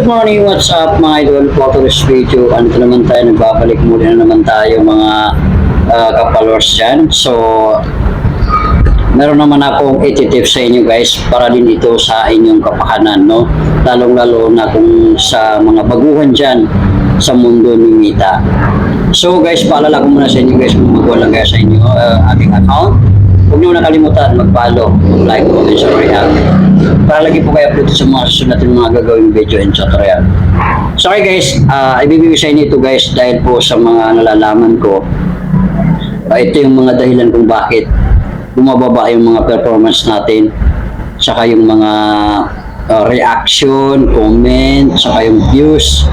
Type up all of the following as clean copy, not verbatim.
morning, what's up mga idol? For today's video, ano naman tayo, nagbabalik muli na naman tayo mga kapalors dyan. So, meron naman akong iti-tips sa inyo guys para din ito sa inyong kapakanan, no? Lalong-lalo na kung sa mga baguhan dyan sa mundo ni Mita. So guys, paalala ko muna sa inyo guys kung magwalang kaya sa inyo aking account. Huwag niyo nakalimutan mag-follow, mag-like, comment, share, para lagi po kayo upload sa mga susunod natin mga gagawing video and tutorial. So okay guys, ibibigay sa inyo ito guys dahil po sa mga nalalaman ko. Ito yung mga dahilan kung bakit bumababa yung mga performance natin, saka yung mga reaction, comment, saka yung views,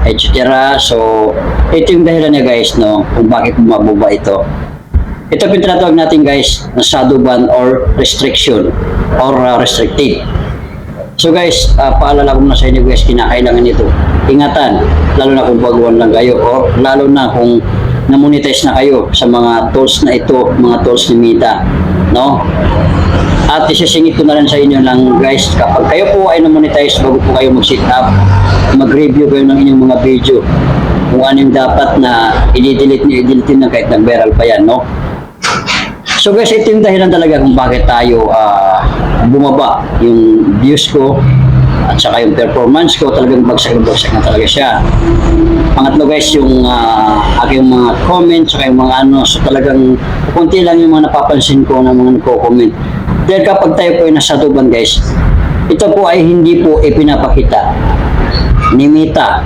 etc. So ito yung dahilan niya guys, no, kung bakit bumababa ito. Ito yung tinatawag natin guys na shadow ban or restriction or restricted. So guys, paalala ko na sa inyo guys, kinakailangan nito ingatan, lalo na kung baguhan lang kayo or lalo na kung na-monetize na kayo sa mga tools na ito, mga tools ni Mita, no? At isisingit ko na rin sa inyo lang guys, kapag kayo po ay na-monetize, bago po kayo mag-sit up, mag-review kayo ng inyong mga video kung ano yung dapat na i-delete na kahit nag-viral pa yan, no? So guys, ito yung dahilan talaga kung bakit tayo bumaba yung views ko at saka yung performance ko, talagang bagsak na talaga siya. Pangatlo guys, yung aking mga comments saka yung mga ano, so talagang kunti lang yung mga napapansin ko na mga nagko-comment. Dahil kapag tayo po ay nasatuban guys, ito po ay hindi po ipinapakita ni Mita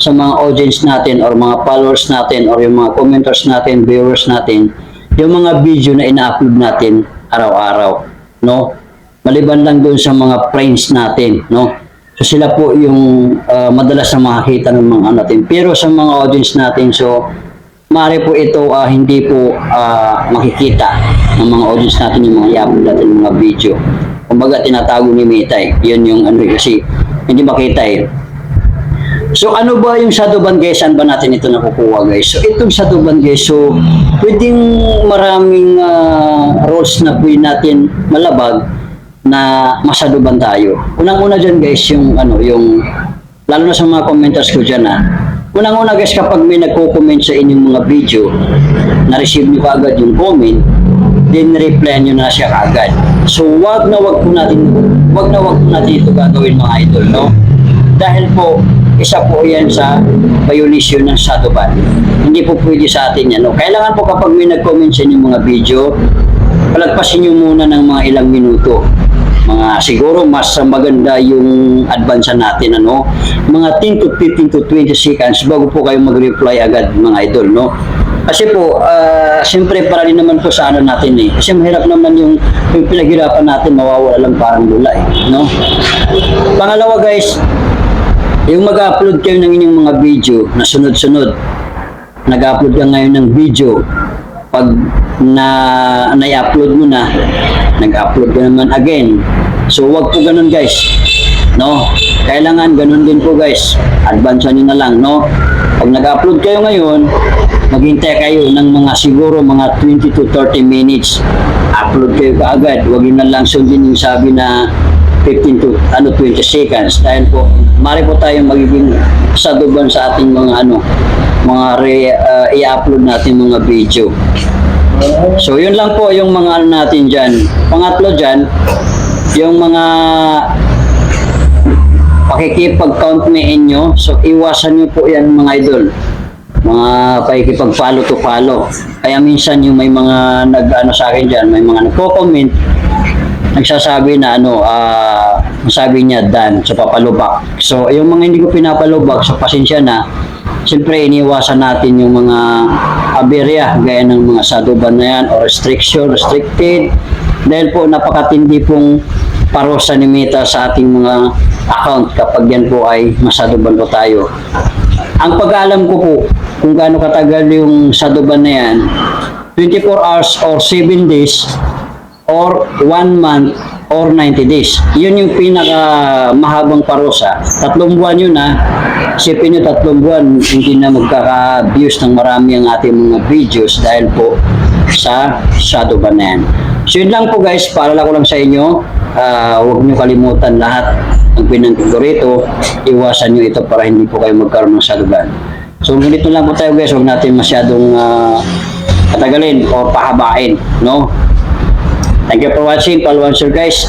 sa mga audience natin or mga followers natin or yung mga commenters natin, viewers natin, yung mga video na ina-upload natin araw-araw, no? Maliban lang doon sa mga friends natin, no? So sila po yung madalas na makakita ng mga natin. Pero sa mga audience natin, so maaari po ito hindi po makikita ng mga audience natin yung mga i-upload natin mga video. Kumbaga tinatago ni Mita eh. Yun yung ano kasi hindi makita eh. So ano ba yung shadow ban guys? Saan ba natin ito nakukuha guys? So itong shadow ban guys, so pwedeng maraming roles na pwede natin malabag na ma-shadow ban tayo. Unang-una dyan guys, yung ano, yung lalo na sa mga commenters ko dyan unang-una guys, kapag may nagko-comment sa inyong mga video, na-receive nyo kaagad yung comment, then reply nyo na siya kaagad. So wag na wag po natin ito gagawin mga idol, no? Dahil po isa po yan sa violation ng shadow ban. Hindi po pwede sa atin yan, no? Kailangan po kapag may nag-comment sa inyong mga video, palagpasin nyo muna ng mga ilang minuto. Mga siguro mas maganda yung advance natin, ano? Mga 10 to 15 to 20 seconds bago po kayo mag-reply agad mga idol, no? Kasi po, siyempre para din naman po sa ano natin eh. Kasi mahirap naman yung pinaghirapan natin, mawawala lang parang bula eh, no? Pangalawa guys, yung mag-upload kayo ng inyong mga video na sunod-sunod, nag-upload ka ngayon ng video, pag na-upload mo na, nag-upload ka naman again. So wag po ganun guys, no? Kailangan ganun din po guys, advance nyo na lang, no? Pag nag-upload kayo ngayon, maghintay kayo ng mga siguro mga 20 to 30 minutes, upload kayo kaagad. Wag yun na lang sundin yung sabi na 15 to 20 seconds, dahil po mari po tayong magiging saduban sa ating mga i-upload natin mga video. So yun lang po yung mga natin dyan. Pangatlo dyan, yung mga pakikipag-count me nyo, so iwasan nyo po yan mga idol, mga pakikipag-follow to follow. Kaya minsan yung may mga nag-ano sa akin dyan, may mga nagko-comment, nagsasabi na ano, sabi niya dan, so papalubak. So yung mga hindi ko pinapalubak, so pasensya na. Siyempre iniwasan natin yung mga aberya gaya ng mga shadow ban na yan o restriction, restricted, dahil po napakatindi pong parusa ni Mita sa ating mga account kapag yan po ay ma-shadow ban po tayo. Ang pag-aalam ko po kung gaano katagal yung shadow ban na yan, 24 hours or 7 days or 1 month or 90 days. Yun yung pinaka mahabang parusa. 3 buwan yun Isipin nyo 3 buwan, hindi na magkaka-views ng marami ang ating mga videos dahil po sa shadow ban na yan. So yun lang po guys, paalala ko lang sa inyo, huwag nyo kalimutan lahat ng pinanggit ko rito, iwasan nyo ito para hindi po kayo magkaroon ng salugan. So ganito lang po tayo guys, huwag natin masyadong patagalin o pahabain, no? Thank you for watching, Palwan Sir guys.